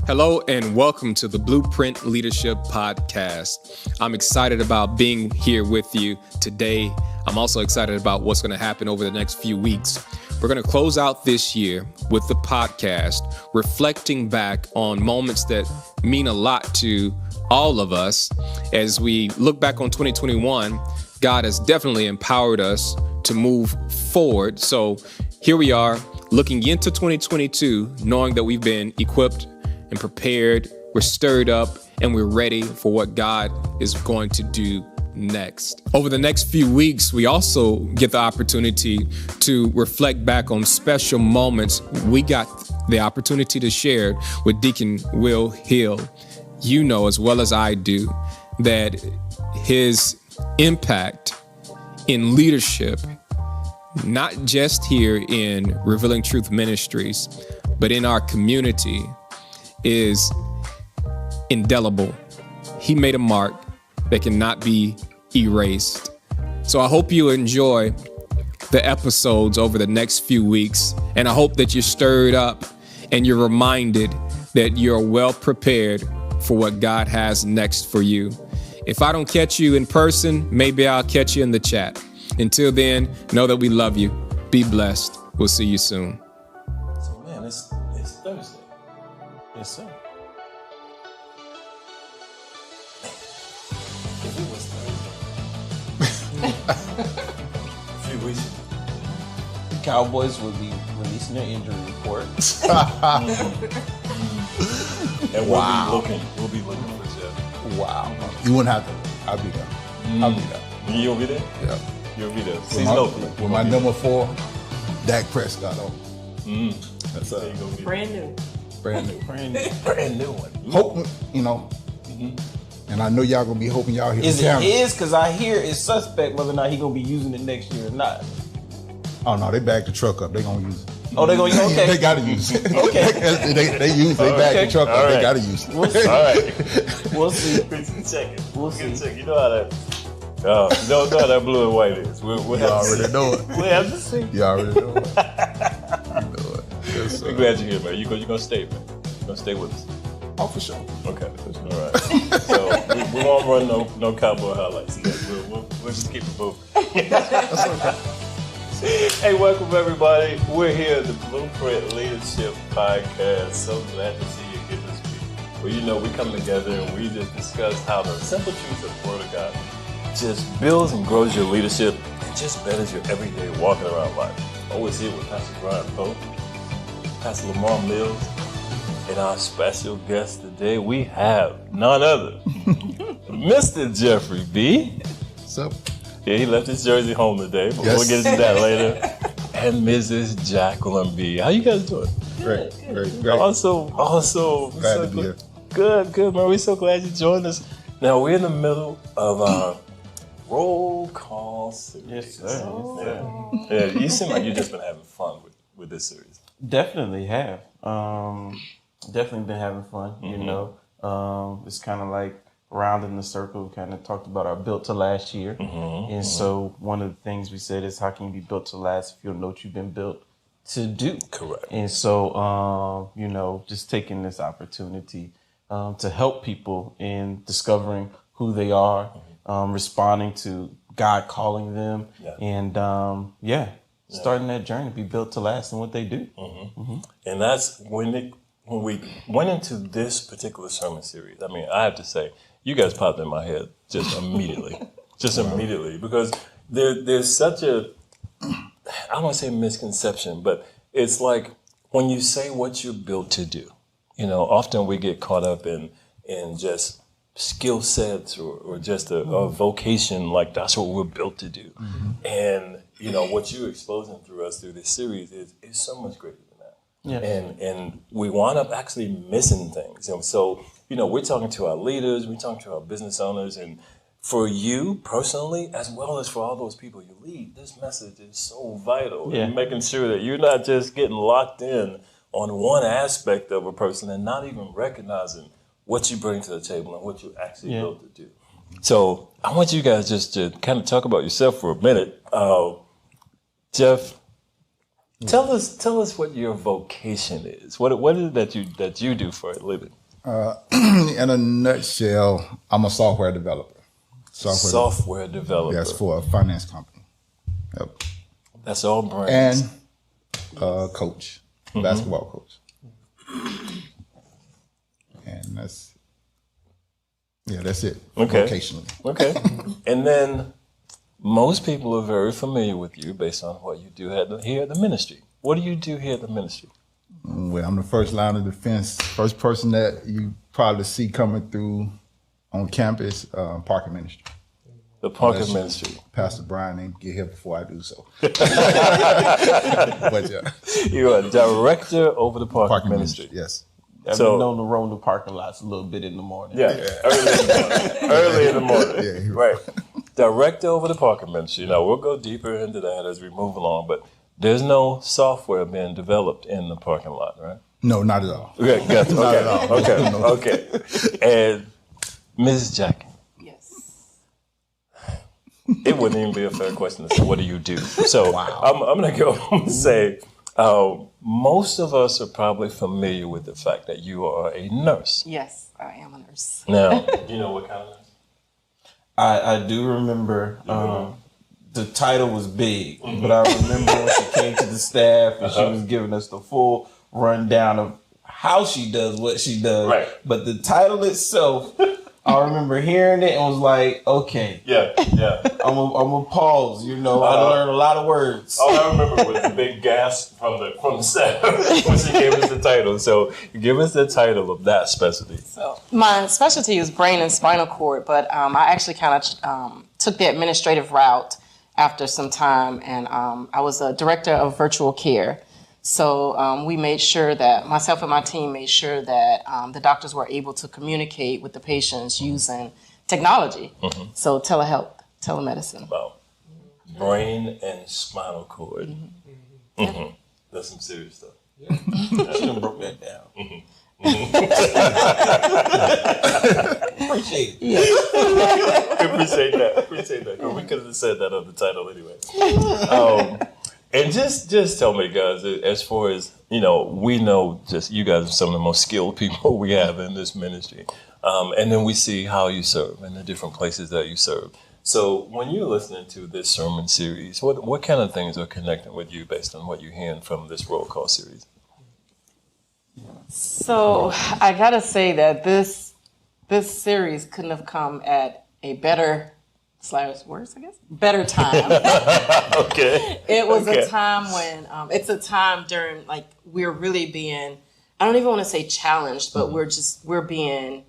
Hello and welcome to the Blueprint Leadership Podcast. I'm excited about being here with you today. I'm also excited about what's going to happen over the next few weeks. We're going to close out this year with the podcast, reflecting back on moments that mean a lot to all of us. As we look back on 2021, God has definitely empowered us to move forward. So here we are looking into 2022, knowing that we've been equipped and prepared, we're stirred up, and we're ready for what God is going to do next. Over the next few weeks, we also get the opportunity to reflect back on special moments we got the opportunity to share with Deacon Will Hill. You know as well as I do that his impact in leadership, not just here in Revealing Truth Ministries, but in our community, is indelible. He made a mark that cannot be erased. So I hope you enjoy the episodes over the next few weeks, and I hope that you're stirred up and you're reminded that you're well prepared for what God has next for you. If I don't catch you in person, maybe I'll catch you in the chat. Until then, know that we love you. Be blessed. We'll see you soon. So man, it's Thursday. Yes, sir. If it was Thursday, a few weeks ago, the Cowboys would be releasing their injury report. And we'll be looking for Jeff. Wow. You wouldn't have to. I'll be there. I'll be there. You'll be there? Yeah. You'll be there. With my number 4, Dak Prescott on. That's how you gonna be. Brand new. Brand new. Brand new one. Hoping, and I know y'all gonna be hoping y'all hear Is the it camera. his? Because I hear it's suspect whether or not he gonna be using it next year or not. Oh no, they back the truck up. They gonna use it. Oh, they gonna use it? Okay. They gotta use it. Okay. they back the truck up. All They right. gotta use it. We'll see. All right. We'll see. Check it. We'll see. Check. You know how that. You know how that blue and white is. We'll You have to already see. know it. We'll have to see. You already know it. You know it. Yes, We're sir. glad you're here, man. You're gonna stay, man. You're gonna stay with us. Oh, for sure. Okay. All right. So we won't run no cowboy highlights today. We'll just keep it moving. That's okay. Hey, welcome everybody. We're here at the Blueprint Leadership Podcast. So glad to see you here this week. Well, we come together and we just discuss how the simple truths of the Word of God just builds and grows your leadership and just betters your everyday walking around life. Always here with Pastor Brian Pope, Pastor Lamar Mills, and our special guest today, we have none other, Mr. Jeffrey B. So, Yeah, he left his jersey home today, but Yes. we'll get into that later. And Mrs. Jacqueline B. How you guys doing? great. Also, Glad so to be here. Good, man. We're so glad you joined us. Now, we're in the middle of our roll call series. Yes, sir. Yeah, you seem like you've just been having fun with this series. Definitely have. Definitely been having fun. It's kind of like rounding the circle. We kind of talked about our built to last year, and so one of the things we said is how can you be built to last if you don't know what you've been built to do. Correct. And so, just taking this opportunity to help people in discovering who they are, responding to God calling them, and starting that journey to be built to last in what they do. And that's when we went into this particular sermon series. I mean, I have to say, you guys popped in my head just immediately. Immediately. Because there's such a, I don't want to say misconception, but it's like when you say what you're built to do, often we get caught up in just skill sets or just a vocation, like that's what we're built to do. And, what you're exposing through us through this series is so much greater than that. Yeah. And we wind up actually missing things. And so, we're talking to our leaders, we're talking to our business owners, and for you personally, as well as for all those people you lead, this message is so vital. Yeah. And making sure that you're not just getting locked in on one aspect of a person and not even recognizing what you bring to the table and what you're actually built to do. So I want you guys just to kind of talk about yourself for a minute. Jeff, Tell us what your vocation is. What is it that you do for a living? In a nutshell, I'm a software developer. Software developer. Yes, for a finance company. Yep. That's all brains. And coach, basketball coach. And that's it. Okay. Vocationally. Okay. And then most people are very familiar with you based on what you do here at the ministry. What do you do here at the ministry? Well, I'm the first line of defense, first person that you probably see coming through on campus, parking ministry. The parking ministry. Pastor Brian ain't get here before I do so. But yeah. You're a director over the parking ministry. Yes. I've been known to roam the parking lots a little bit in the morning. Yeah. Early in the morning. Yeah, right. Director over the parking ministry. Now, we'll go deeper into that as we move along, but there's no software being developed in the parking lot, right? No, not at all. Okay, gotcha. Not at all. Okay. And Ms. Jack. Yes. It wouldn't even be a fair question to say, what do you do? So I'm going to go and say, most of us are probably familiar with the fact that you are a nurse. Yes, I am a nurse. Now, you know what kind of nurse? I do remember the title was big, but I remember when she came to the staff and she was giving us the full rundown of how she does what she does. Right. But the title itself, I remember hearing it and was like, okay. Yeah. I'm a pause, I learned a lot of words. All I remember was the big gasp from the staff when she gave us the title. So give us the title of that specialty. So my specialty is brain and spinal cord, but I actually kind of took the administrative route after some time, and I was a director of virtual care. So we made sure that, myself and my team made sure that the doctors were able to communicate with the patients using technology. So telehealth, telemedicine. Wow. Brain and spinal cord. That's some serious stuff. She done broke that down. Appreciate it. Appreciate that. 'Cause we could have said that on the title anyway. And just tell me, guys, as far as, we know just you guys are some of the most skilled people we have in this ministry. And then we see how you serve and the different places that you serve. So when you're listening to this sermon series, what kind of things are connecting with you based on what you're hearing from this roll call series? So I gotta say that this series couldn't have come at a better better time. Okay. It was a time when it's a time during we're really being, I don't even want to say challenged, but we're being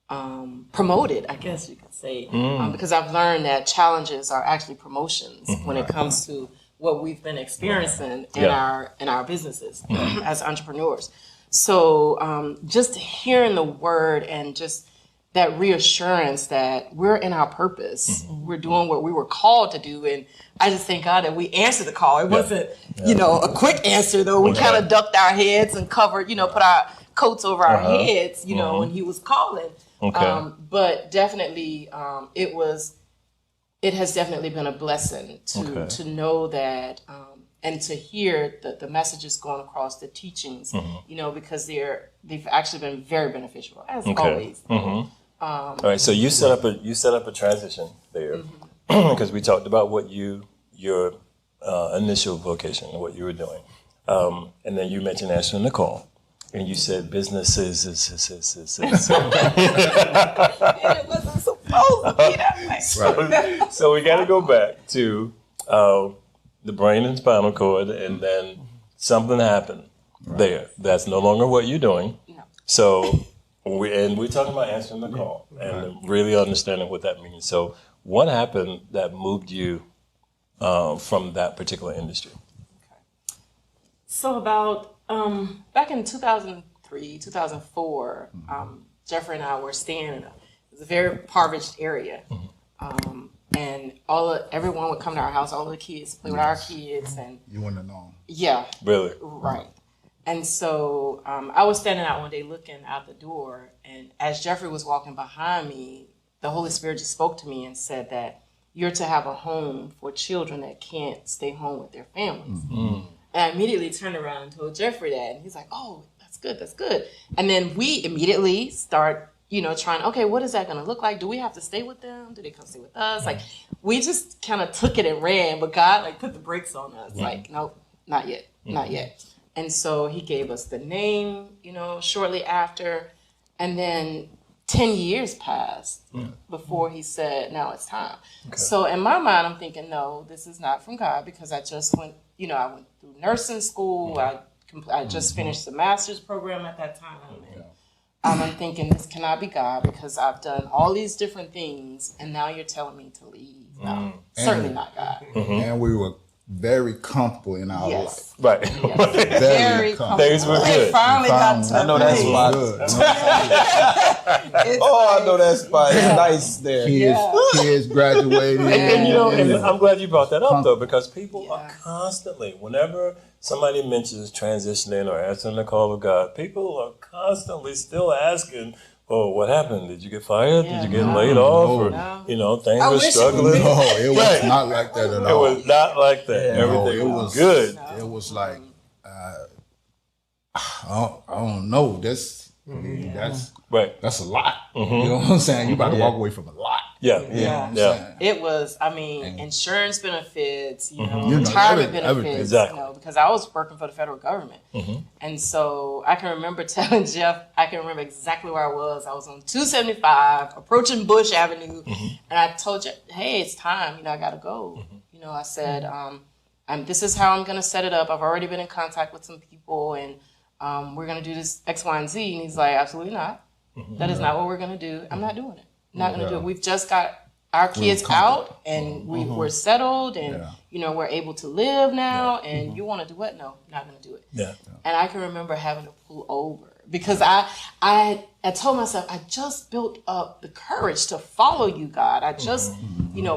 promoted, I guess you could say, because I've learned that challenges are actually promotions when it comes to what we've been experiencing in our businesses as entrepreneurs. So just hearing the word and just that reassurance that we're in our purpose, we're doing what we were called to do, and I just thank God that we answered the call. It wasn't, a quick answer though. We kind of ducked our heads and covered, put our coats over our heads, when He was calling. Okay. But definitely, it has definitely been a blessing to know that, and to hear the messages going across the teachings, because they've actually been very beneficial as always. All right, so you set up a transition there because we talked about what your initial vocation and what you were doing, and then you mentioned answering the call, and you said businesses. It wasn't supposed to be that way. So we got to go back to the brain and spinal cord, and then something happened there. That's no longer what you're doing. No. So. We're talking about answering the call and really understanding what that means. So what happened that moved you from that particular industry? Okay. So about back in 2003, 2004, Jeffrey and I were staying in a very impoverished area. And everyone would come to our house, all the kids, play with our kids. And You wouldn't have known. Yeah. Really? Right. And so I was standing out one day looking out the door, and as Jeffrey was walking behind me, the Holy Spirit just spoke to me and said that you're to have a home for children that can't stay home with their families. And I immediately turned around and told Jeffrey that. And he's like, oh, that's good, that's good. And then we immediately start, trying, okay, what is that going to look like? Do we have to stay with them? Do they come stay with us? Like, we just kind of took it and ran, but God, like, put the brakes on us. Like, nope, not yet, not yet. And so he gave us the name, shortly after. And then 10 years passed before he said, now it's time. Okay. So in my mind, I'm thinking, no, this is not from God, because I just went, I went through nursing school. I just finished the master's program at that time. And I'm thinking, this cannot be God, because I've done all these different things, and now you're telling me to leave. No, certainly not God. And we were very comfortable in our life. Right. Yes. Very comfortable. Things were good. Finally got to I know that spot. I know that spot. It's nice there. Kids graduated. And I'm glad you brought that up, though, because people are constantly, whenever somebody mentions transitioning or answering the call of God, people are constantly still asking, oh, what happened? Did you get fired? Did you get laid off? Or, things were struggling? No, it was not like that at all. It was not like that. Everything was good. It was like, I don't know. That's right. That's a lot. You know what I'm saying? You about to walk away from a lot. Yeah. It was, insurance benefits, retirement benefits, exactly. Because I was working for the federal government. And so I can remember telling Jeff, I can remember exactly where I was. I was on 275, approaching Bush Avenue, and I told Jeff, hey, it's time, I got to go. I said, this is how I'm going to set it up. I've already been in contact with some people, and we're going to do this X, Y, and Z. And he's like, absolutely not. That is not what we're going to do. I'm not doing it. Not going to do it. We've just got our kids out, and we're settled, and we're able to live now. And you want to do what? No, not going to do it. Yeah. And I can remember having to pull over, because I told myself, I just built up the courage to follow you, God. I just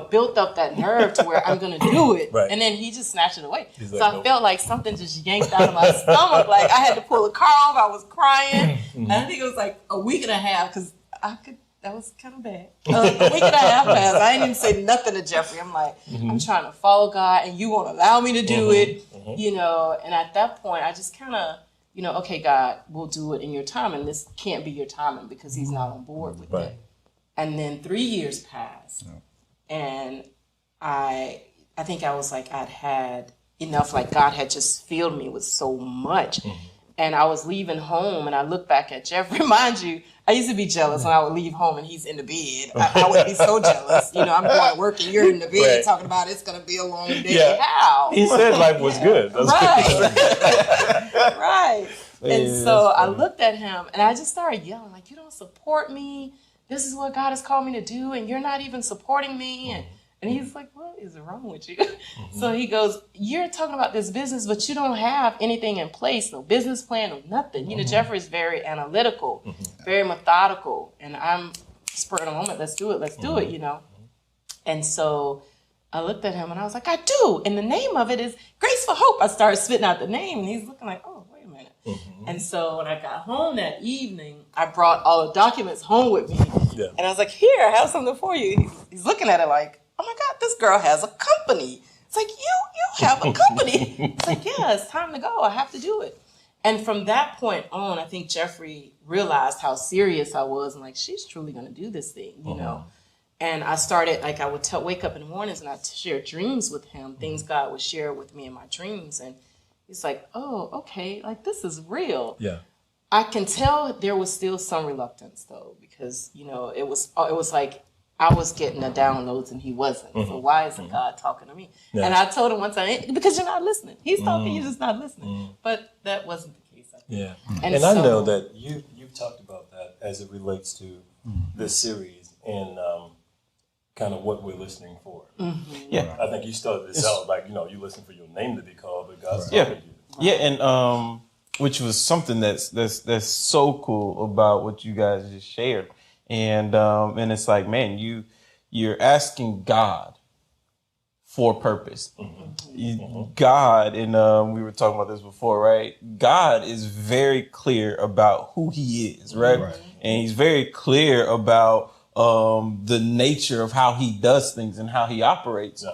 built up that nerve to where I'm going to do it. Right. And then he just snatched it away. He's so like, I felt like something just yanked out of my stomach. Like I had to pull a car off. I was crying. And I think it was like a week and a half, because that was kind of bad. A week and a half passed. I didn't even say nothing to Jeffrey. I'm like, I'm trying to follow God, and you won't allow me to do it, And at that point, I just kind of, okay, God, we'll do it in your time, and this can't be your timing, because he's not on board with it. And then 3 years passed, and I think I was like, I'd had enough. Like God had just filled me with so much. And I was leaving home, and I looked back at Jeffrey. Mind you, I used to be jealous when I would leave home and he's in the bed. I would be so jealous. I'm going to work and you're in the bed talking about it's going to be a long day. Yeah. How? He said life was good. Right. And so I looked at him, and I just started yelling, like, you don't support me. This is what God has called me to do, and you're not even supporting me. And he's like, what is wrong with you? So he goes, you're talking about this business, but you don't have anything in place, no business plan, no nothing. Jeffrey is very analytical, very methodical. And I'm spur of the moment, let's do it, And so I looked at him, and I was like, I do. And the name of it is Grace for Hope. I started spitting out the name, and he's looking like, oh, wait a minute. And so when I got home that evening, I brought all the documents home with me. Yeah. And I was like, here, I have something for you. He's looking at it like, oh my God, this girl has a company. It's like, you have a company. It's like, yeah, it's time to go. I have to do it. And from that point on, I think Jeffrey realized how serious I was, and like, she's truly going to do this thing, And I started, like, I would wake up in the mornings, and I'd share dreams with him, things God would share with me in my dreams. And he's like, oh, okay, like, this is real. Yeah. I can tell there was still some reluctance, though, because, it was like, I was getting the downloads and he wasn't. So why isn't God talking to me? Yeah. And I told him one time, because you're not listening. He's talking, you're just not listening. But that wasn't the case, I think. Yeah. And I know that you've talked about that as it relates to this series and kind of what we're listening for. Yeah. I think you started this out like, you listen for your name to be called, but God's talking to you. Yeah, and which was something that's so cool about what you guys just shared. And it's like, man, you're asking God for purpose. God, and we were talking about this before, right? God is very clear about who he is, right? And he's very clear about the nature of how he does things and how he operates.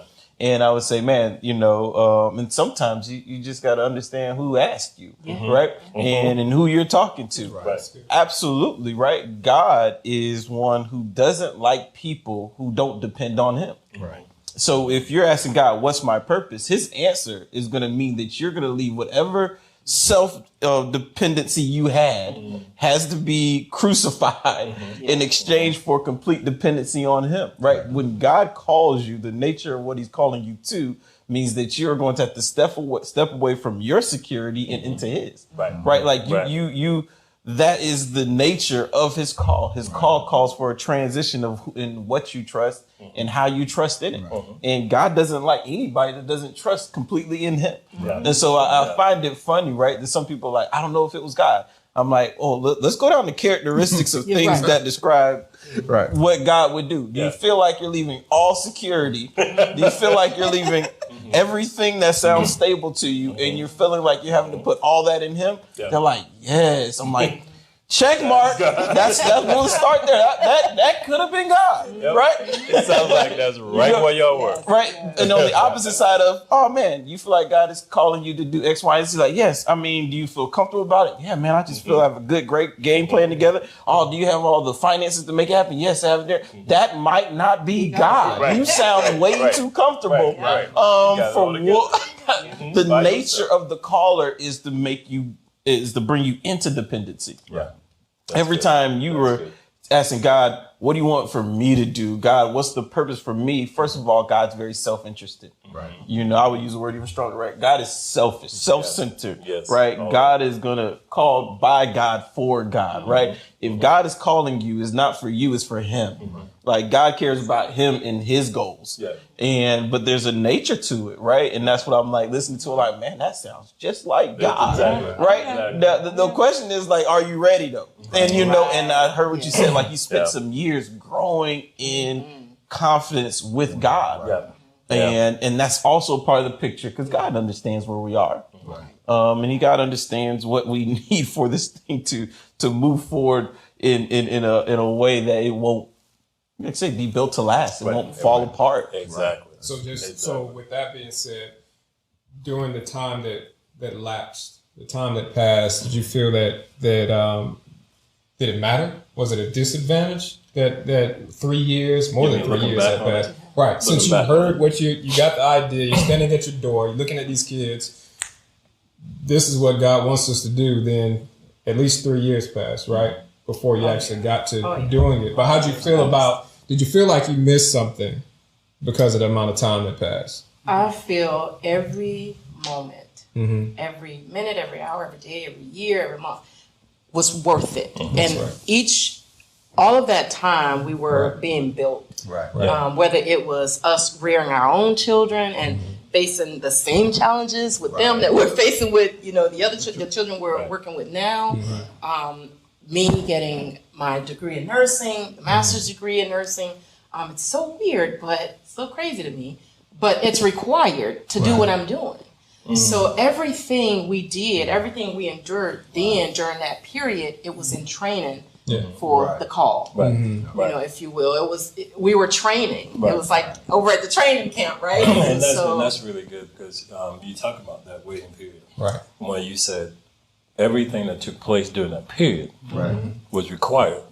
And I would say, man, and sometimes you just got to understand who asked you, right? And who you're talking to. Right. Absolutely, right? God is one who doesn't like people who don't depend on him. Right. So if you're asking God, what's my purpose? His answer is going to mean that you're going to leave whatever self-dependency you had has to be crucified in exchange for complete dependency on him, right? When God calls you, the nature of what he's calling you to means that you're going to have to step away from your security and into his, right? Like you that is the nature of his call. His call calls for a transition in what you trust and how you trust in it. And God doesn't like anybody that doesn't trust completely in him. And so I find it funny, right? That some people are like, I don't know if it was God. I'm like, oh, let's go down the characteristics of things that describe what God would do. Do you feel like you're leaving all security? Do you feel like you're leaving everything that sounds stable to you and you're feeling like you're having to put all that in him? They're like, yes. I'm like, check mark. That's we'll start there. That could have been God, right? It sounds like that's right where y'all were. Right. And on the opposite side of, oh man, you feel like God is calling you to do X, Y, and Z. Like, yes. I mean, do you feel comfortable about it? Yeah, man, I just feel I have a great game plan together. Oh, do you have all the finances to make it happen? Yes, I have it there. That might not be God. Right. You sound way too comfortable. For what the nature of the caller is to bring you into dependency. Every time you were asking God, what do you want for me to do? God, what's the purpose for me? First of all, God's very self-interested. Right. I would use the word even stronger, right? God is selfish, self-centered, right? God is going to call by God for God, right? If God is calling you, it's not for you, it's for him. Like God cares about him and his goals. But there's a nature to it, right? And that's what I'm like listening to, like, man, that sounds just like God, right? The question is like, are you ready though? And and I heard what you said, like you spent some years growing in confidence with God. And that's also part of the picture because God understands where we are. And God understands what we need for this thing to move forward in a way that it won't, let's say, be built to last. It won't fall apart. Exactly. So with that being said, during the time that lapsed, the time that passed, did you feel that did it matter? Was it a disadvantage that 3 years, more than 3 years had passed? Right. Since you heard what you got the idea, you're standing at your door, you're looking at these kids, this is what God wants us to do, then at least 3 years passed, right? Before you actually got to doing it. But how'd you feel did you feel like you missed something because of the amount of time that passed? I feel every moment, every minute, every hour, every day, every year, every month was worth it. And all of that time we were being built, whether it was us rearing our own children and facing the same challenges with them that we're facing with, the other the children we're working with now. Me getting my degree in nursing, the master's degree in nursing. It's so weird, but so crazy to me. But it's required to do what I'm doing. So everything we did, everything we endured then during that period, it was in training for the call. If you will. We were training. It was like over at the training camp, right? And that's really good because you talk about that waiting period. Right. When you said everything that took place during that period was required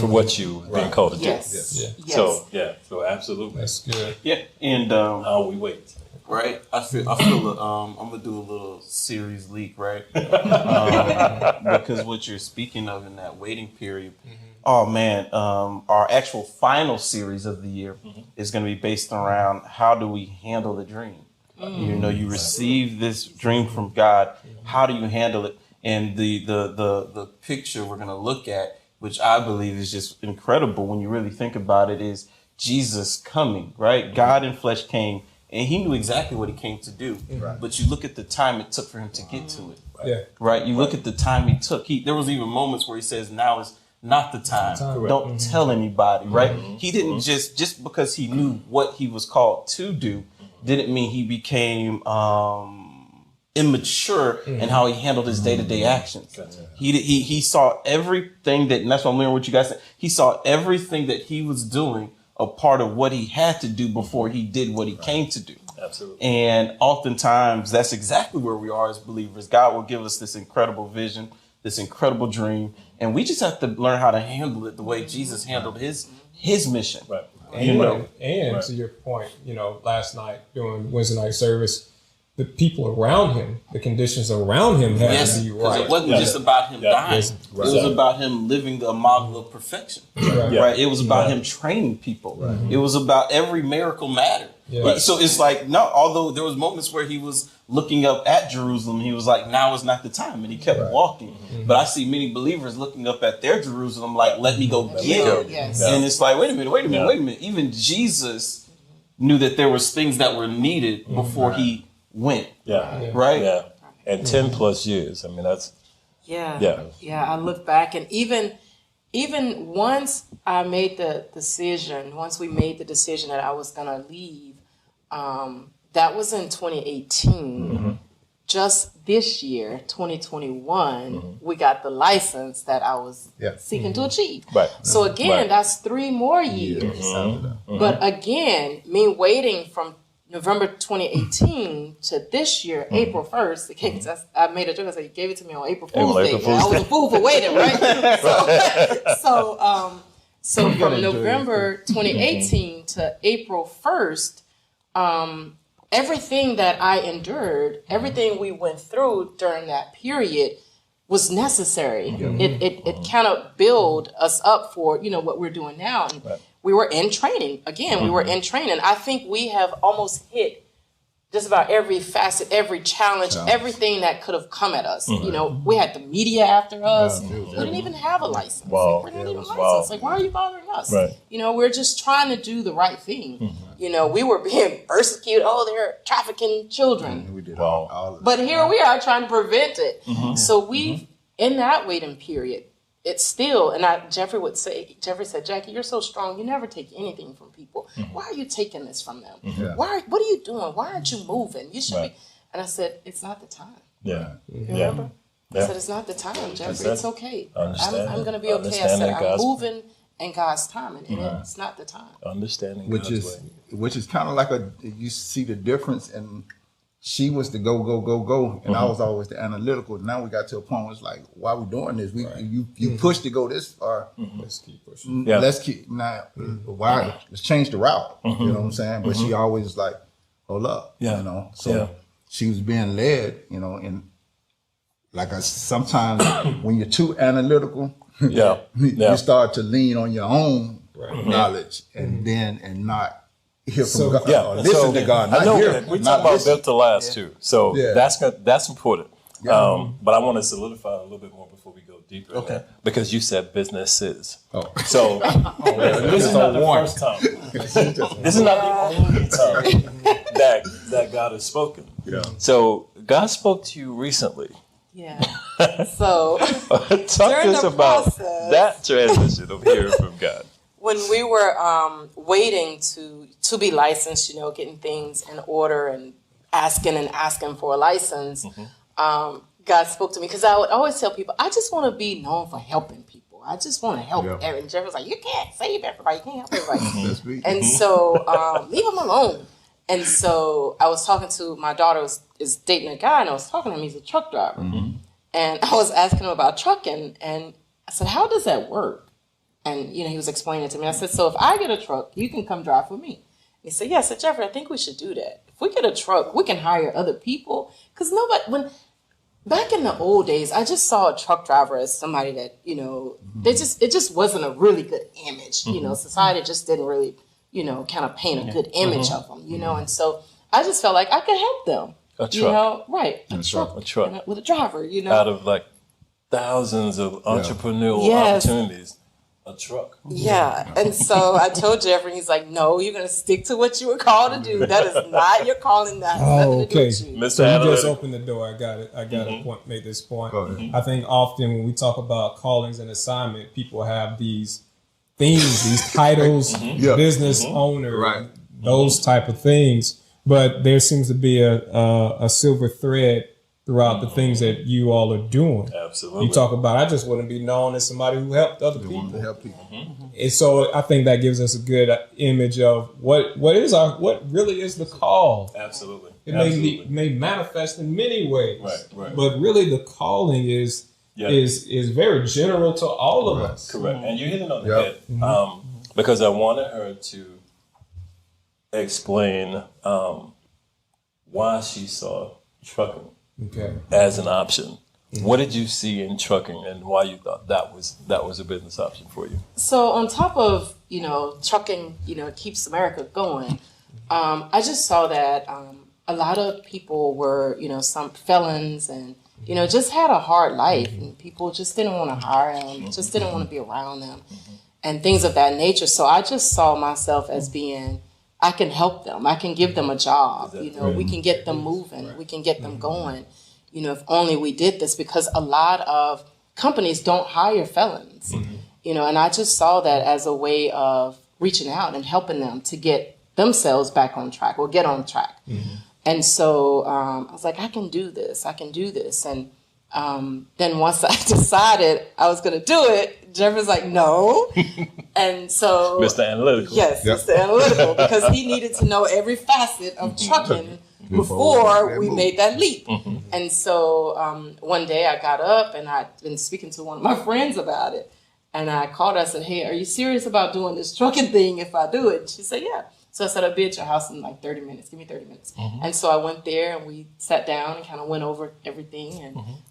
for what you were being called to do. Yes. So absolutely. That's good. Yeah. And how we wait. Right. I feel I'm gonna do a little series leak, right? Because what you're speaking of in that waiting period, oh man, our actual final series of the year is gonna be based around how do we handle the dream. You receive this dream from God. How do you handle it? And the picture we're gonna look at, which I believe is just incredible when you really think about it, is Jesus coming, right? God in flesh came. And he knew exactly what he came to do. But you look at the time it took for him to get to it. Right? You look at the time he took. There was even moments where he says, now is not the time. Don't tell anybody, right? He didn't just because he knew what he was called to do, didn't mean he became immature in how he handled his day-to-day actions. He saw everything and that's what I'm learning what you guys said. He saw everything that he was doing a part of what he had to do before he did what he came to do. Absolutely. And oftentimes that's exactly where we are as believers. God will give us this incredible vision, this incredible dream, and we just have to learn how to handle it the way Jesus handled his mission. Right. And to your point, last night during Wednesday night service, the people around him, the conditions around him had to be right. It wasn't just about him dying. Yes. It was about him living a model of perfection. Right. It was about him training people. It was about every miracle mattered. Yeah. So it's like, no, although there was moments where he was looking up at Jerusalem, he was like, now is not the time. And he kept walking. But I see many believers looking up at their Jerusalem like, let me go get it. Yes. And it's like, wait a minute. Even Jesus knew that there was things that were needed before he went. Right? Yeah. And 10 plus years. I mean, that's. Yeah. I look back, and even once I made the decision, once we made the decision that I was gonna leave, that was in 2018. Just this year, 2021, we got the license that I was seeking to achieve. Right. So again, that's 3 more years. But again, me waiting from November 2018 to this year, April 1st, I made a joke. I said, you gave it to me on April Fool's Day. I was a fool for waiting, right? So from November 2018 to April 1st, everything that I endured, everything we went through during that period was necessary. It kind of built us up for, what we're doing now. And we were in training. Again, we were in training. I think we have almost hit just about every facet, every challenge, everything that could have come at us. We had the media after us. We didn't even have a license. We're not even licensed. Like, why are you bothering us? Right. We're just trying to do the right thing. We were being persecuted. Oh, they're trafficking children. We did all of it. But here we are trying to prevent it. So we, in that waiting period, it's still, and Jeffrey said, Jackie, you're so strong. You never take anything from people. Why are you taking this from them? What are you doing? Why aren't you moving? You should be. And I said, it's not the time. Remember? I said, it's not the time, Jeffrey. It's okay. I'm going to be okay. I said, I'm moving in God's time, and it's not the time. Understanding which is kind of like you see the difference, and she was the go, and I was always the analytical. Now we got to a point where it's like, why are we doing this? You push to go this far. Let's keep pushing. Let's keep now. Why? Let's change the route. You know what I'm saying? But she always like, hold up. So she was being led. And like sometimes when you're too analytical, you start to lean on your own knowledge and not hear from God. Listen to God. I know we talk about built to last too. So that's important. But I want to solidify a little bit more before we go deeper. Okay. Because you said businesses. So this is not the first time. This is not the only time that God has spoken. So God spoke to you recently. So talk to us about that transition of hearing from God. When we were waiting to be licensed, getting things in order and asking for a license, God spoke to me, because I would always tell people, I just want to be known for helping people. I just want to help. And Jeff was like, you can't save everybody. You can't help everybody. And so leave them alone. And so I was talking to my daughter is dating a guy, and I was talking to him. He's a truck driver. And I was asking him about trucking, and I said, how does that work? And, he was explaining it to me. I said, so if I get a truck, you can come drive for me. He said, yeah. I said, Jeffrey, I think we should do that. If we get a truck, we can hire other people. Because back in the old days, I just saw a truck driver as somebody that, it just wasn't a really good image. Society just didn't really, kind of paint a good image of them, And so I just felt like I could help them. A truck. A truck. With a driver, Out of like thousands of entrepreneurial opportunities. A truck. Yeah. And so I told Jeffrey, he's like, no, you're going to stick to what you were called to do. That is not your calling. That has nothing to do with you. So you just opened the door. I got it. I got to make this point. I think often when we talk about callings and assignment, people have these things, these titles, business owner, those type of things. But there seems to be a silver thread throughout the things that you all are doing. Absolutely. You talk about, I just want to be known as somebody who helped other people. To help people. And so I think that gives us a good image of what really is the call. Absolutely. It may manifest in many ways. Right. But really the calling is very general to all of us. Correct. And you hit it on the head. Because I wanted her to explain why she saw trucking as an option. What did you see in trucking, and why you thought that was a business option for you? So on top of, trucking, keeps America going, I just saw that a lot of people were, some felons and, just had a hard life, and people just didn't want to hire them, just didn't want to be around them, and things of that nature. So I just saw myself as being, I can help them. I can give them a job. We can get them moving. We can get them going. If only we did this, because a lot of companies don't hire felons, and I just saw that as a way of reaching out and helping them to get themselves back on track or get on track. And so I was like, I can do this. And then once I decided I was going to do it, Jeff was like, no. And so Mr. Analytical. Yes, Mr. Analytical, because he needed to know every facet of trucking before we made that leap. And so one day I got up and I'd been speaking to one of my friends about it. And I called her, I said, hey, are you serious about doing this trucking thing if I do it? And she said, yeah. So I said, I'll be at your house in like 30 minutes. Give me 30 minutes. And so I went there and we sat down and kind of went over everything.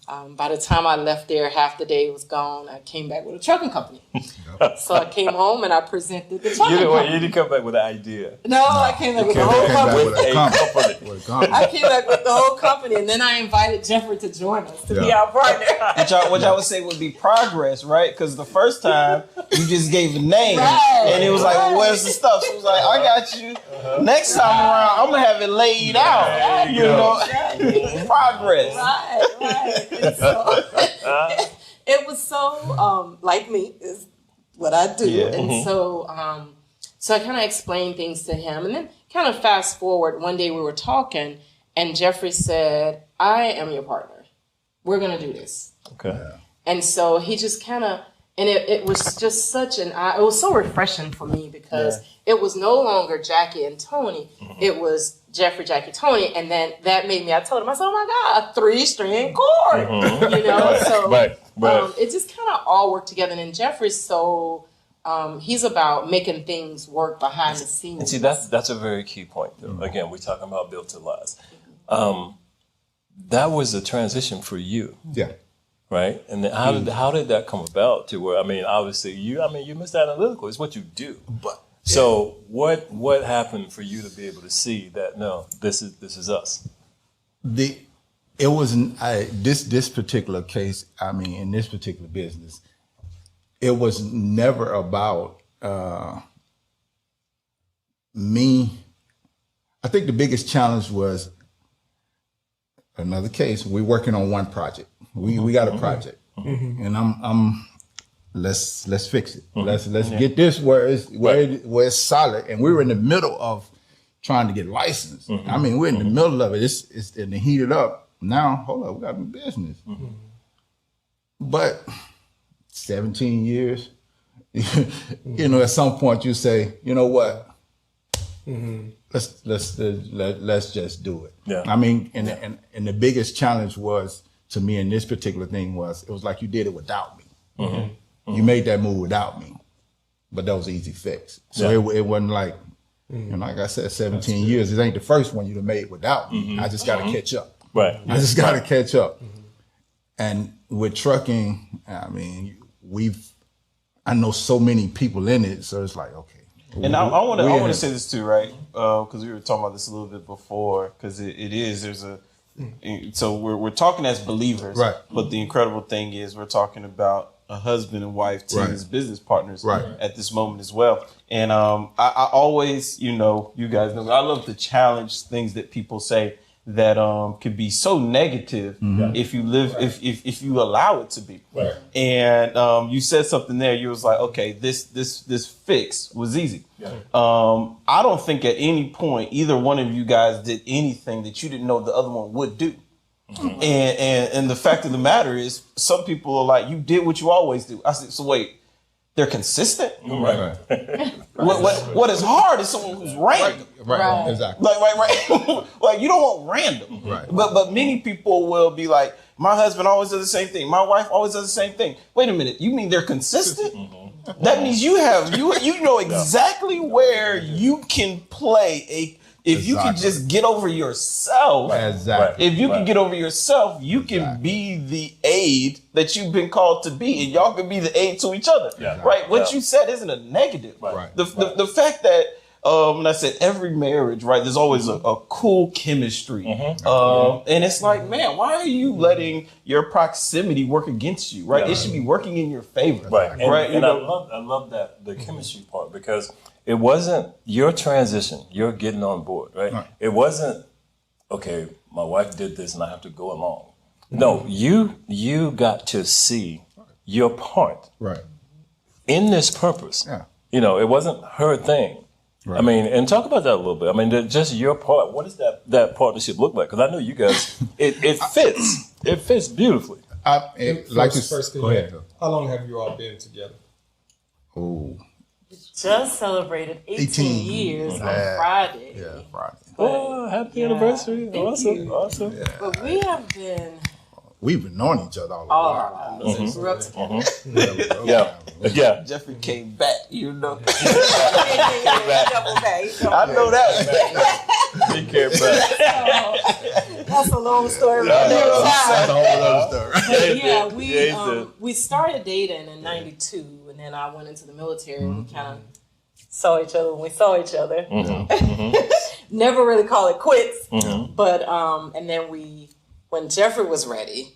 And by the time I left there, half the day was gone. I came back with a trucking company. So I came home and I presented the trucking company. You didn't come back with an idea. No, I came back with the whole company. I came back with the whole company. And then I invited Jeffrey to join us to be our partner. Which I would say would be progress, right? Because the first time you just gave a name. Right. And it was like, well, where's the stuff? So it was like, I got you. Next time around, I'm gonna have it laid out. Progress. Right. And so, it was so like me is what I do, and so I kind of explained things to him, and then kind of fast forward. One day we were talking, and Jeffrey said, "I am your partner. We're gonna do this." Okay. And so he just kind of. And it was just such it was so refreshing for me because it was no longer Jackie and Tony. It was Jeffrey, Jackie, Tony. And then that made me, I told him, I said, oh my God, a 3-string chord, So it just kind of all worked together. And then Jeffrey's he's about making things work behind the scenes. And see, that's a very key point, though. Again, we're talking about Built to Last. That was a transition for you. Yeah. Right, and then how did that come about? To where obviously you're Mr. Analytical. It's what you do. But so what happened for you to be able to see that no, this is us? It wasn't this particular case. In this particular business, it was never about me. I think the biggest challenge was another case. We're working on one project. We got a project, and I'm let's fix it. Let's get this where it's solid. And we were in the middle of trying to get licensed. We're in the middle of it. It's and heated up. Now, hold up, we got a business. But 17 years, at some point you say, you know what? Let's just do it. Yeah. And the biggest challenge was to me in this particular thing was, it was like you did it without me. You made that move without me, but that was an easy fix. So it wasn't like, like I said, 17 years. It ain't the first one you've made without me. I just got to catch up. Right. I just got to catch up. And with trucking, I know so many people in it, so it's like, okay. And I want to say this too, right? Because we were talking about this a little bit before. Because so we're talking as believers, right? But the incredible thing is we're talking about a husband and wife team as business partners, at this moment as well. And I always, you guys know, I love to challenge things that people say that could be so negative if you live if you allow it to be. Right. And you said something there. You was like, okay, this fix was easy. Yeah. I don't think at any point either one of you guys did anything that you didn't know the other one would do. And the fact of the matter is, some people are like, you did what you always do. I said, so wait, they're consistent? Right. What is hard is someone who's random. Right. Exactly. Like, like you don't want random. Right. But many people will be like, my husband always does the same thing. My wife always does the same thing. Wait a minute, you mean they're consistent? That means you know exactly where you can play if you can just get over yourself. Exactly. If you can get over yourself, you can be the aid that you've been called to be, and y'all can be the aid to each other. Yeah. Right? What you said isn't a negative. Right. The fact that and I said every marriage, right? There's always a cool chemistry, and it's like, man, why are you letting your proximity work against you? Right? It should be working in your favor. Right. And, right. And I love that, the chemistry part, because it wasn't your transition, you're getting on board, right? It wasn't, okay, my wife did this and I have to go along. No, you got to see your part in this purpose. Yeah. It wasn't her thing. Right. I mean, and talk about that a little bit. I mean, just your part. What does that partnership look like? Because I know you guys, it fits. It fits beautifully. Go ahead. How long have you all been together? Oh, Just celebrated 18 years on Friday. yeah, Friday. Oh, happy anniversary. Awesome. Yeah. But we have been We've been knowing each other all our while. lives. Grew up together. Yeah. Jeffrey came back, you know. Double back. I know that. He came back. That's a long story. That's a whole other story. Yeah, we started dating in '92, and then I went into the military, and we kind of saw each other when we saw each other. Never really call it quits, but and then when Jeffrey was ready,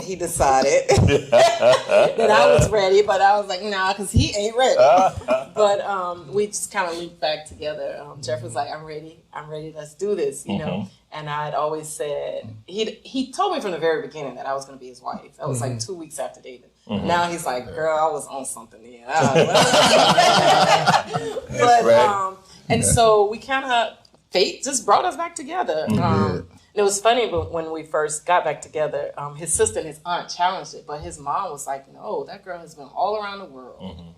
he decided that I was ready, but I was like, nah, because he ain't ready. But we just kind of looped back together. Jeffrey was like, I'm ready, let's do this, you know. And I had always said, he told me from the very beginning that I was going to be his wife. That was like 2 weeks after dating. Now he's like, girl, I was on something then. But and so we kind of, fate just brought us back together. It was funny, but when we first got back together, his sister and his aunt challenged it, but his mom was like, no, that girl has been all around the world.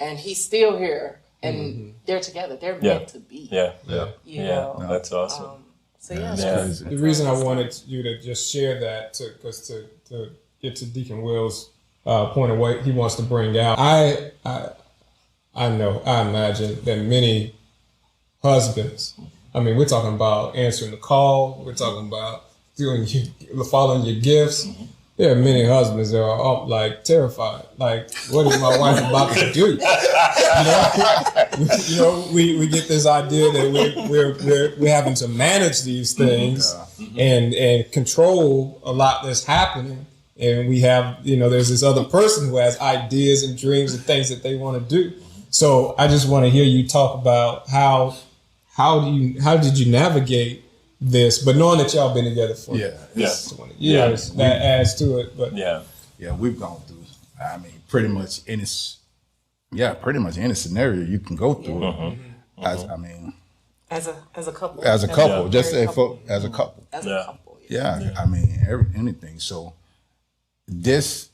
And he's still here, and they're together. They're meant to be. You know? That's awesome. So yeah, The reason I wanted you to just share that, because to get to Deacon Will's point of what he wants to bring out, I imagine that many husbands, I mean, we're talking about answering the call. We're talking about following your gifts. There are many husbands that are like terrified. Like, what is my wife about to do? You know, we get this idea that we're having to manage these things and control a lot that's happening. And we have, there's this other person who has ideas and dreams and things that they want to do. So I just want to hear you talk about how did you navigate this, but knowing that y'all been together for 20 years, that adds to it. But we've gone through, I mean, pretty much any scenario you can go through. As a couple. As a couple, just say as a couple. As a couple. I mean, anything. So this,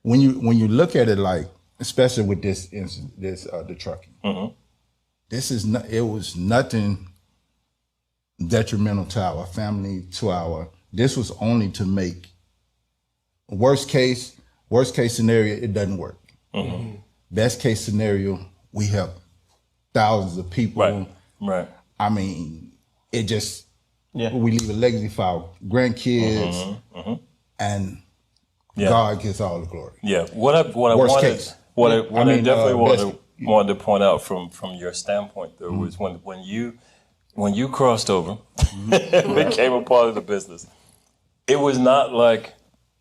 when you look at it, like, especially with this incident, the trucking. It was nothing detrimental to our family, this was only to make worst case scenario, it doesn't work. Best case scenario, we help thousands of people. Right. I mean, it just, we leave a legacy for our grandkids and God gets all the glory. Yeah. What I definitely wanted to point out from your standpoint though was when you crossed over, became a part of the business, it was not like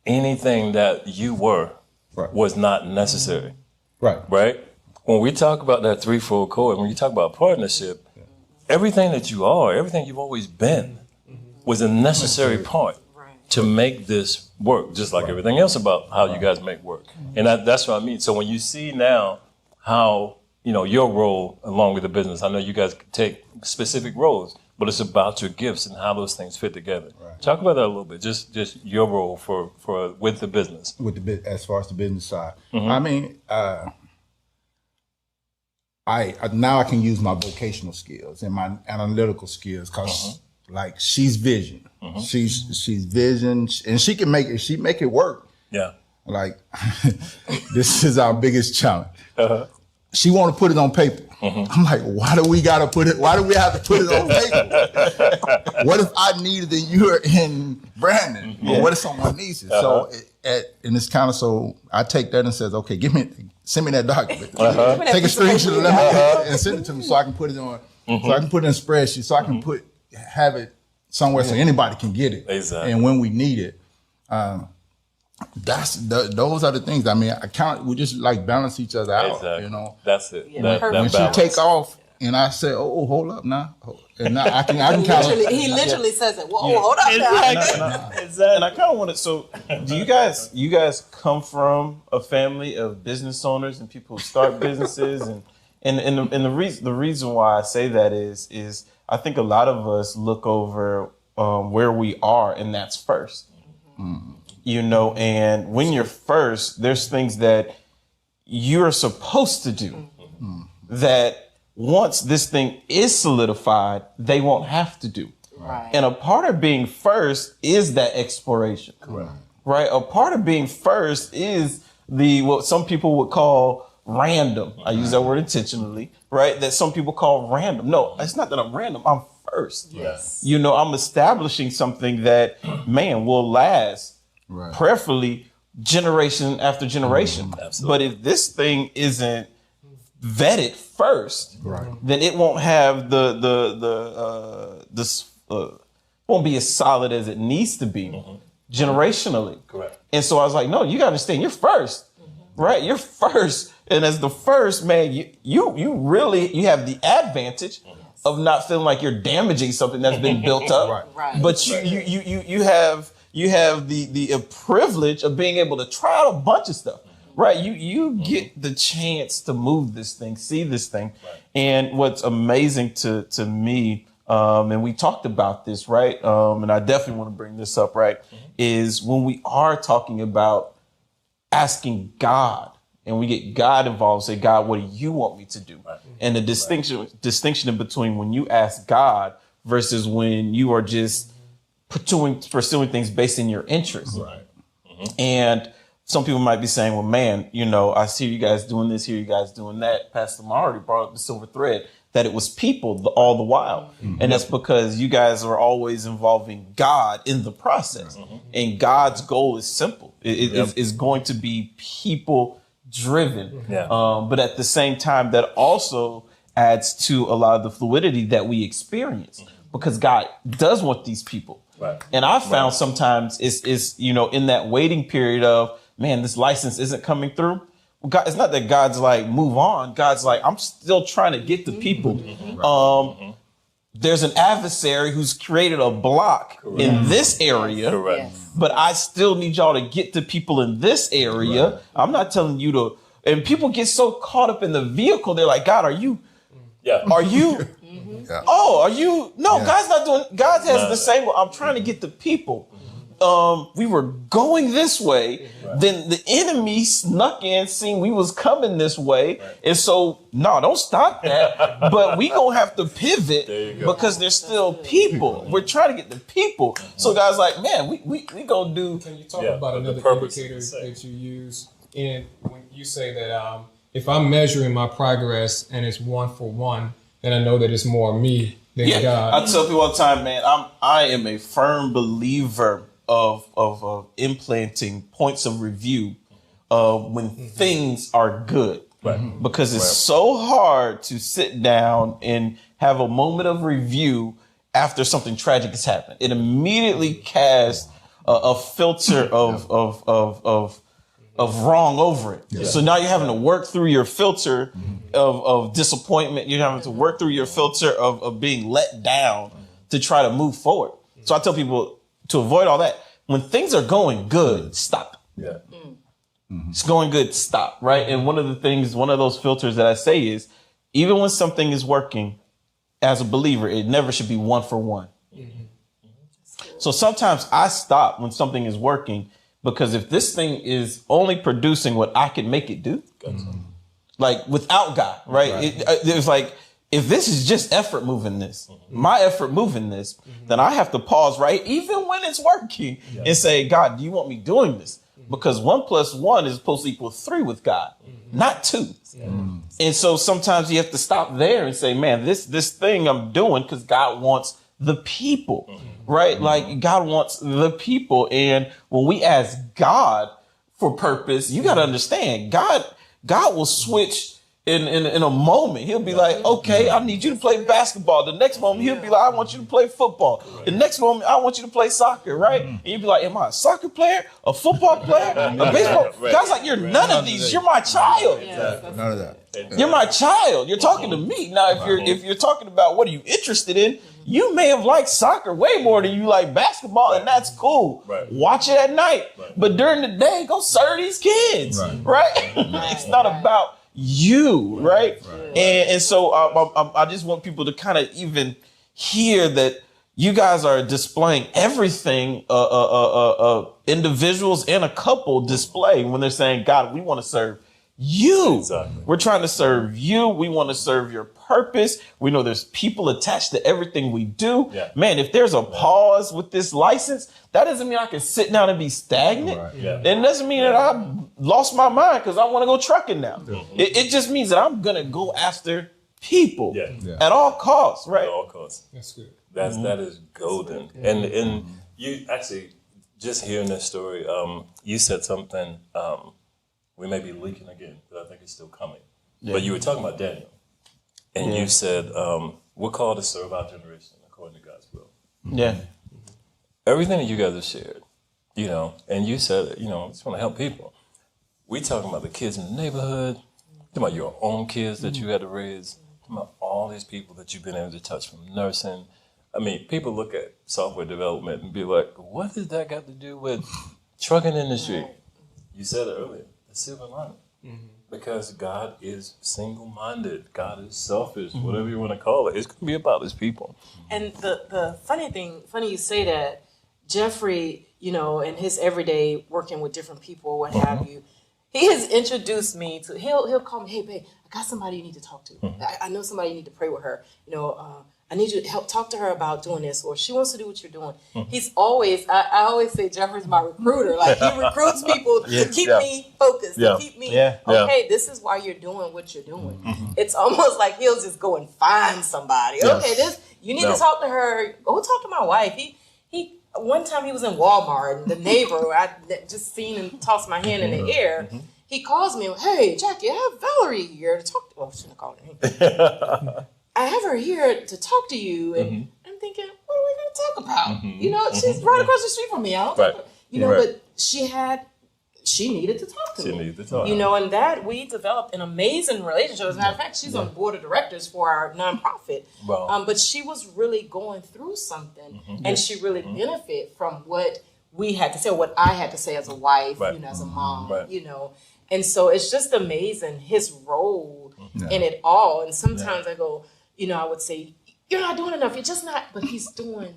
anything that you were was not necessary. Right? When we talk about that threefold cord, when you talk about partnership, everything that you are, everything you've always been was a necessary part to make this work, just like everything else about how you guys make work. And that's what I mean. So when you see now how, your role along with the business, I know you guys take specific roles, but it's about your gifts and how those things fit together. Talk about that a little bit. Just your role for with the business. As far as the business side, I mean, I now I can use my vocational skills and my analytical skills because like she's vision, she's vision, and she can make it. She make it work. Yeah. Like this is our biggest challenge. She want to put it on paper. I'm like, why do we have to put it on paper? What if I need it and you're in Brandon? Or what if someone needs it? So, and it's kind of so I take that and says, okay, send me that document. Take a screenshot and send it to me so I can put it on, so I can put it in a spreadsheet, so I can have it somewhere so anybody can get it. Exactly. And when we need it, those are the things. I mean, we just like balance each other out. Exactly. You know, that's it. Yeah, when she take off, and I say, "Oh, hold up now," and now I can count. He literally says it. Whoa, hold up now. And I kind of wanted. So, do you guys come from a family of business owners and people who start businesses, and the reason why I say that is I think a lot of us look over where we are, and that's first. You know, and when you're first, there's things that you're supposed to do that once this thing is solidified, they won't have to do. Right. And a part of being first is that exploration. Correct. Right? A part of being first is what some people would call random. I use that word intentionally, right? That some people call random. No, it's not that I'm random. I'm first. Yes. You know, I'm establishing something that, man, will last. Right. Prayerfully, generation after generation. But if this thing isn't vetted first, then it won't have won't be as solid as it needs to be generationally. Correct. And so I was like, no, you gotta understand, you're first, right? You're first, and as the first man, you really have the advantage of not feeling like you're damaging something that's been built up. Right. But you have the privilege of being able to try out a bunch of stuff, right? You get the chance to move this thing, see this thing. And what's amazing to me, and we talked about this, right? And I definitely want to bring this up, right? Is when we are talking about asking God and we get God involved, say, God, what do you want me to do? And the distinction in between when you ask God versus when you are just pursuing things based in your interests. Right. And some people might be saying, well, man, you know, I see you guys doing this, hear you guys doing that. Pastor Marty brought up the silver thread, that it was people all the while. And that's because you guys are always involving God in the process. And God's goal is simple. It is going to be people driven. But at the same time, that also adds to a lot of the fluidity that we experience because God does want these people. Right. And I found sometimes it's you know, in that waiting period of, man, this license isn't coming through. Well, God, it's not that God's like, move on. God's like, I'm still trying to get the people. There's an adversary who's created a block in this area, but I still need y'all to get to people in this area. I'm not telling you to, and people get so caught up in the vehicle. They're like, God, are you? Are you? Oh, are you? No, God's not doing. God has the same. I'm trying to get the people. We were going this way. Then the enemy snuck in, seeing we was coming this way. And so, no, don't stop that. But we gonna have to pivot because there's still people. We're trying to get the people. So God's like, man, we gonna do. Can you talk about another indicator that you use when you say that if I'm measuring my progress and it's 1 for 1, then I know that it's more me than God. I tell people all the time, man, I am a firm believer of implanting points of review when things are good. Because it's so hard to sit down and have a moment of review after something tragic has happened. It immediately casts a filter of wrong over it. So now you're having to work through your filter of disappointment. You're having to work through your filter of being let down to try to move forward. So I tell people to avoid all that. When things are going good, stop. It's going good, stop, right? And one of those filters that I say is, even when something is working, as a believer, it never should be one for one. So sometimes I stop when something is working, because if this thing is only producing what I can make it do, like without God, right? It's like, if this is just effort moving this, my effort moving this, then I have to pause, right? Even when it's working, and say, God, do you want me doing this? Because 1 + 1 is supposed to equal 3 with God, not 2. And so sometimes you have to stop there and say, man, this thing I'm doing because God wants the people, right? Like God wants the people. And when we ask God for purpose, you got to understand, God will switch in a moment. He'll be like, okay, I need you to play basketball. The next moment, he'll be like, I want you to play football. The next moment, I want you to play soccer, right? And you'll be like, am I a soccer player, a football player, a baseball? God's like, you're none of these. You're my child. None of that. You're my child. You're talking to me. Now, if you're talking about what are you interested in, you may have liked soccer way more than you like basketball, and that's cool. Watch it at night. But during the day, go serve these kids, right? It's not about you, right? And so I just want people to kind of even hear that you guys are displaying everything individuals and a couple display when they're saying, God, we want to serve you. Exactly. We're trying to serve you. We want to serve your purpose. We know there's people attached to everything we do. Man, if there's a pause with this license, that doesn't mean I can sit down and be stagnant. It doesn't mean that I lost my mind because I want to go trucking now. It just means that I'm going to go after people at all costs, right? At all costs. That's good. That is golden. And you actually, just hearing this story, you said something, we may be leaking again, but I think it's still coming. But you were talking about Daniel. And you said, we're called to serve our generation according to God's will. Everything that you guys have shared, and you said, I just want to help people. We talking about the kids in the neighborhood, talking about your own kids that you had to raise, talking about all these people that you've been able to touch, from nursing. I mean, people look at software development and be like, what does that got to do with trucking industry? You said it earlier, the silver lining. Because God is single-minded. God is selfish, whatever you want to call it. It's going to be about his people. And the funny you say that, Jeffrey, in his everyday working with different people, what have you, he has introduced me to, he'll call me, hey, babe, I got somebody you need to talk to. I know somebody you need to pray with her. I need you to help talk to her about doing this, or she wants to do what you're doing. He's always, I always say Jeffrey's my recruiter. Like, he recruits people to keep me focused, to keep me, okay, this is why you're doing what you're doing. It's almost like he'll just go and find somebody. Okay, you need to talk to her. Go talk to my wife. He one time he was in Walmart, and the neighbor, I just seen him toss my hand in the air. He calls me, hey, Jackie, I have Valerie here to talk to. Well, I shouldn't have called her. I have her here to talk to you, and I'm thinking, what are we going to talk about? She's right across the street from me. But she needed to talk to me. She needed to talk. And that we developed an amazing relationship. As a matter of fact, she's on the board of directors for our nonprofit. Wow. But she was really going through something, and she really benefited from what we had to say, or what I had to say as a wife, as a mom, And so it's just amazing, his role in it all. And sometimes I go, I would say, you're not doing enough. You're just not. But he's doing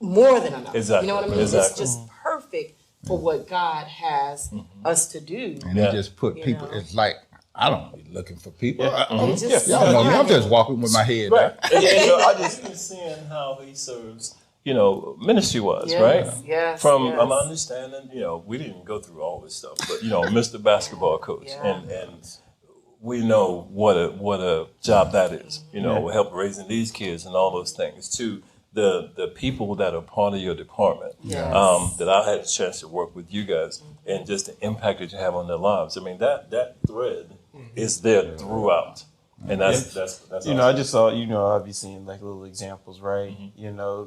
more than enough. Exactly. You know what I mean? Exactly. It's just perfect for what God has us to do. And he just put people, it's like, I don't be looking for people. Y'all know me. I'm just walking with my head down. I just been seeing how he serves, ministry-wise, right? Yes. From my understanding, we didn't go through all this stuff, but Mr. Basketball Coach, and we know what a job that is. Help raising these kids and all those things. To the people that are part of your department, that I had a chance to work with you guys, and just the impact that you have on their lives. I mean, that thread is there throughout. And that's awesome. I just saw, I'll be seeing like little examples, right?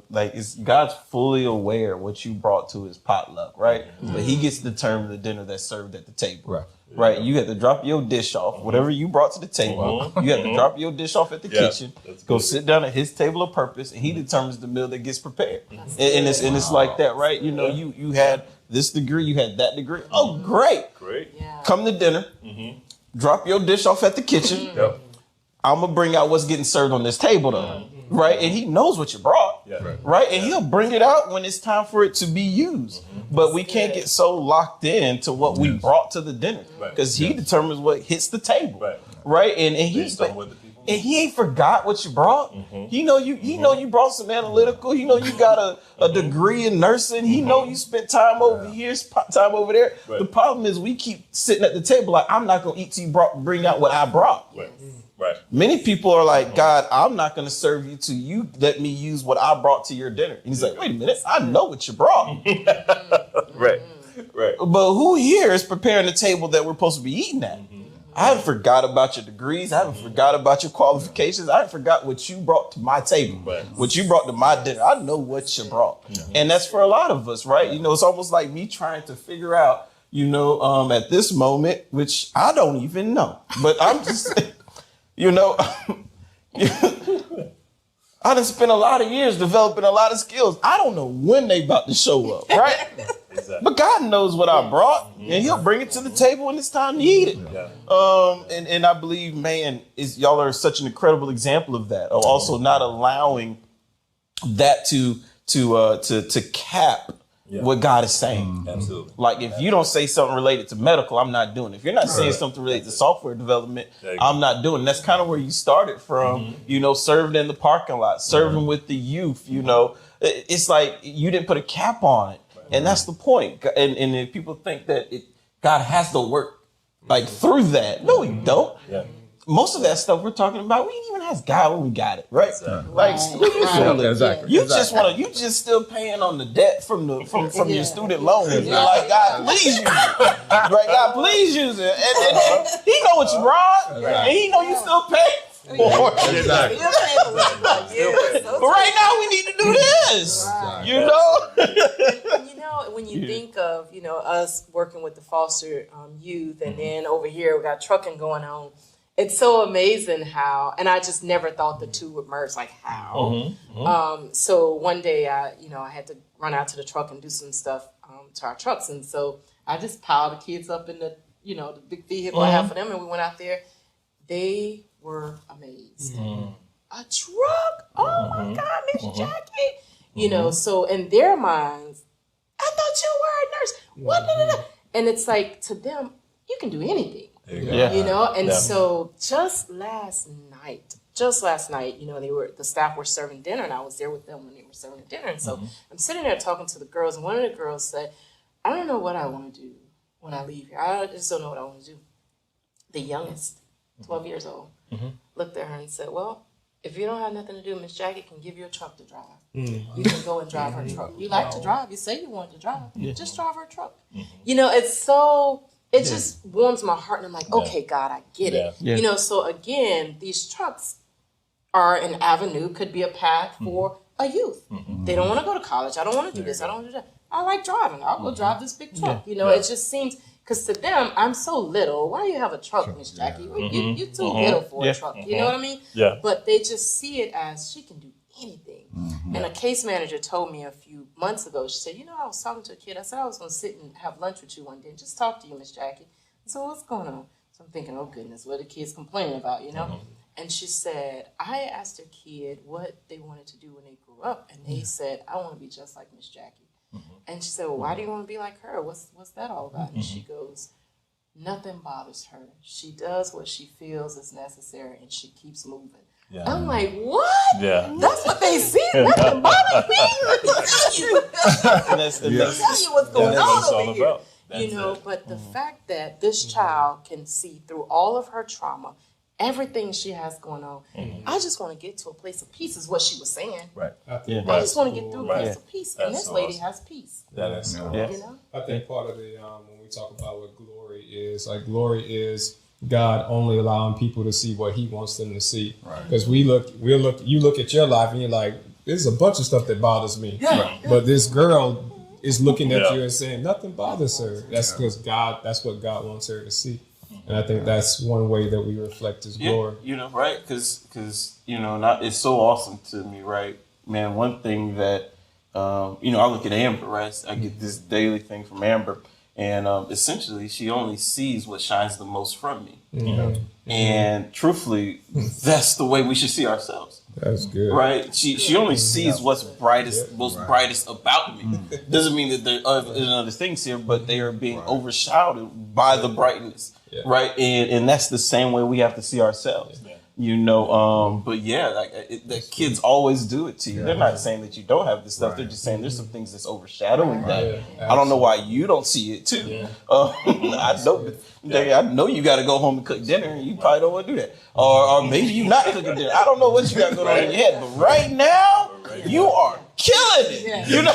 Like it's God's fully aware what you brought to his potluck, right? But he gets to determine the dinner that's served at the table. Right. You have to drop your dish off, whatever you brought to the table. You have to drop your dish off at the kitchen, go sit down at his table of purpose, and he determines the meal that gets prepared. And it's like that, right? You had this degree, you had that degree. Oh, great. Yeah. Come to dinner, drop your dish off at the kitchen. I'm gonna bring out what's getting served on this table though. Right? And he knows what you brought. Yeah. Right? And he'll bring it out when it's time for it to be used. But we can't get so locked in to what we brought to the dinner. Because he determines what hits the table. Right? And he's like, and he ain't forgot what you brought. He know you brought some analytical. He know you got a degree in nursing. He know you spent time over here, time over there. The problem is we keep sitting at the table like, I'm not gonna eat till you bring out what I brought. Right. Many people are like, God, I'm not going to serve you till you let me use what I brought to your dinner. And he's like, wait a minute, I know what you brought. Right. But who here is preparing the table that we're supposed to be eating at? I haven't forgot about your degrees. I haven't forgot about your qualifications. I haven't forgot what you brought to my table, what you brought to my dinner. I know what you brought. And that's for a lot of us, right? You know, it's almost like me trying to figure out, at this moment, which I don't even know, but I'm just I done spent a lot of years developing a lot of skills. I don't know when they about to show up, right? Exactly. But God knows what I brought, and He'll bring it to the table when it's time to eat it. And I believe, man, y'all are such an incredible example of that. Also, not allowing that to cap what God is saying. Absolutely. Like if you don't say something related to medical, I'm not doing it. If you're not saying something related to software development, I'm not doing it. That's kind of where you started from, serving in the parking lot, serving with the youth, It's like you didn't put a cap on it. And that's the point. And if people think that God has to work like through that. No, He don't. Yeah. Most of that stuff we're talking about, we didn't even ask God when we got it, right? Exactly. Like, what you feeling? Exactly. You just still paying on the debt from your student loan. You're like, God, please use it. Right? God, please use it. And He know what you brought, and He know you still pay for it. Exactly. But right now we need to do this. When you think of, us working with the foster youth, and then over here we got trucking going on. It's so amazing how, and I just never thought the two would merge, like how. So one day I had to run out to the truck and do some stuff to our trucks. And so I just piled the kids up in the, the big vehicle I have for them. And we went out there. They were amazed. A truck? Oh my God, Miss Jackie. So in their minds, I thought you were a nurse. What? And it's like, to them, you can do anything. So just last night, the staff were serving dinner, and I was there with them when they were serving dinner. And so I'm sitting there talking to the girls, and one of the girls said, I don't know what I want to do when I leave here. I just don't know what I want to do. The youngest, 12 years old, looked at her and said, well, if you don't have nothing to do, Miss Jackie can give you a truck to drive. You can go and drive her truck. You like to drive. You say you want to drive. Just drive her truck. It's so... It just warms my heart, and I'm like, okay, God, I get it. So again, these trucks are an avenue, could be a path for a youth. They don't want to go to college. I don't want to do this. I don't want to do that. I like driving. I'll go drive this big truck. It just seems, because to them, I'm so little. Why do you have a truck, Miss Jackie? You're too little for a truck. You know what I mean? Yeah. But they just see it as she can do anything. And a case manager told me a few months ago, she said, I was talking to a kid. I said, I was going to sit and have lunch with you one day and just talk to you, Miss Jackie. So what's going on? So I'm thinking, oh goodness, what are the kids complaining about, And she said, I asked her kid what they wanted to do when they grew up. And they said, I want to be just like Miss Jackie. And she said, well, why do you want to be like her? What's that all about? And she goes, nothing bothers her. She does what she feels is necessary, and she keeps moving. Yeah. I'm like, what? Yeah. That's what they see? Nothing bothers me? Tell you what's going on over here. But the fact that this child can see through all of her trauma, everything she has going on, I just want to get to a place of peace, is what she was saying. Right. I just want to get through a place of peace. And this lady has peace. That is I think part of the, when we talk about what glory is God only allowing people to see what He wants them to see. Because you look at your life and you're like, there's a bunch of stuff that bothers me. But this girl is looking at you and saying nothing bothers her. That's because that's what God wants her to see. And I think that's one way that we reflect His glory. Right? Because it's so awesome to me, right? Man, one thing that I look at Amber, right? I get this daily thing from Amber, And essentially, she only sees what shines the most from me. And truthfully, that's the way we should see ourselves. That's good. Right? She only sees what's brightest about me. Doesn't mean that there are other things here, but they are being overshadowed by the brightness. Right? And that's the same way we have to see ourselves. You know, but yeah, like the kids always do it to you. They're not saying that you don't have this stuff. They're just saying there's some things that's overshadowing that. I don't know why you don't see it too. I know you got to go home and cook dinner, and you probably don't want to do that. Or maybe you're not cooking dinner. I don't know what you got going on in your head, but right now you are killing it. You know.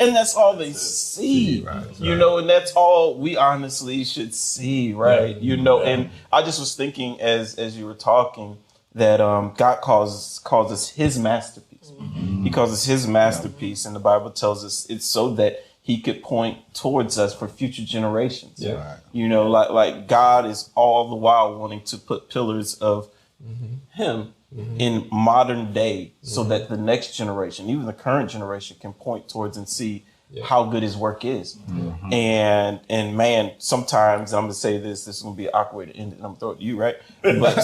And that's all they see, you know, and that's all we honestly should see, right? You know, and I just was thinking as you were talking that God calls us his masterpiece. He calls us his masterpiece, and the Bible tells us it's so that he could point towards us for future generations. You know, like God is all the while wanting to put pillars of him in modern day so that the next generation, even the current generation, can point towards and see how good his work is. And man, sometimes, I'm gonna say this is gonna be an awkward way to end it, and I'm gonna throw it to you, right? But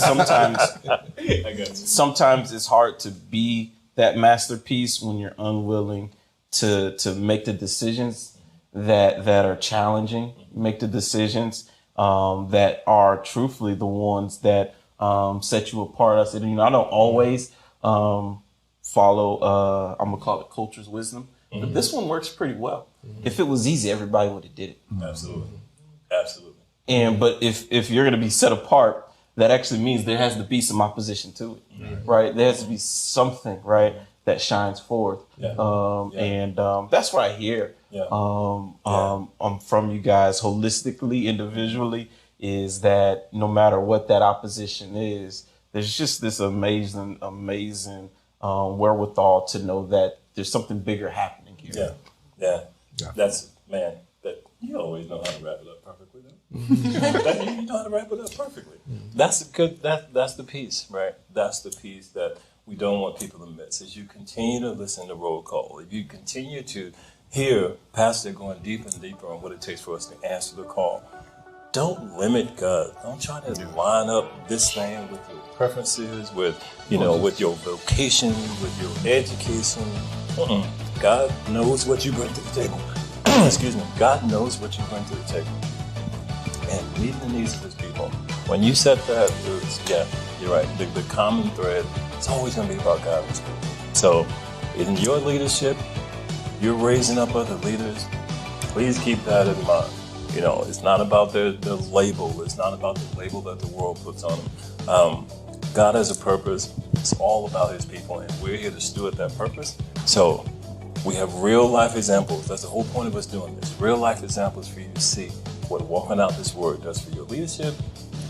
sometimes it's hard to be that masterpiece when you're unwilling to make the decisions that are challenging, make the decisions that are truthfully the ones that set you apart. I said, you know, I don't always follow, I'm gonna call it culture's wisdom, but this one works pretty well. If it was easy, everybody would have did it. Absolutely. But if you're gonna be set apart, that actually means there has to be some opposition to it, right? There has to be something, right, that shines forth. And that's what I hear from you guys holistically, individually, is that no matter what that opposition is, there's just this amazing wherewithal to know that there's something bigger happening here. That's, man, that you always know how to wrap it up perfectly, though. You know how to wrap it up perfectly. That's the piece, right? That's the piece that we don't want people to miss. As you continue to listen to Roll Call, if you continue to hear Pastor going deeper and deeper on what it takes for us to answer the call, don't limit God. Don't try to line up this thing with your preferences, with with your vocation, with your education. God knows what you bring to the table. Excuse me. God knows what you bring to the table. And meeting the needs of his people. When you set that, you're right. The common thread is always going to be about God and his people. So in your leadership, you're raising up other leaders. Please keep that in mind. You know, it's not about the label. It's not about the label that the world puts on them. God has a purpose. It's all about his people, and we're here to steward that purpose. So we have real life examples. That's the whole point of us doing this. Real life examples for you to see what walking out this word does for your leadership,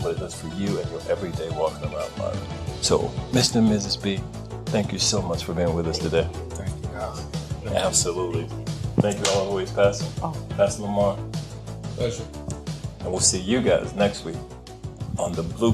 what it does for you and your everyday walking around life. So, Mr. and Mrs. B, thank you so much for being with us today. Thank you, guys. Absolutely. Thank you always, Pastor. Pastor Lamar. Pleasure. And we'll see you guys next week on the Blueprint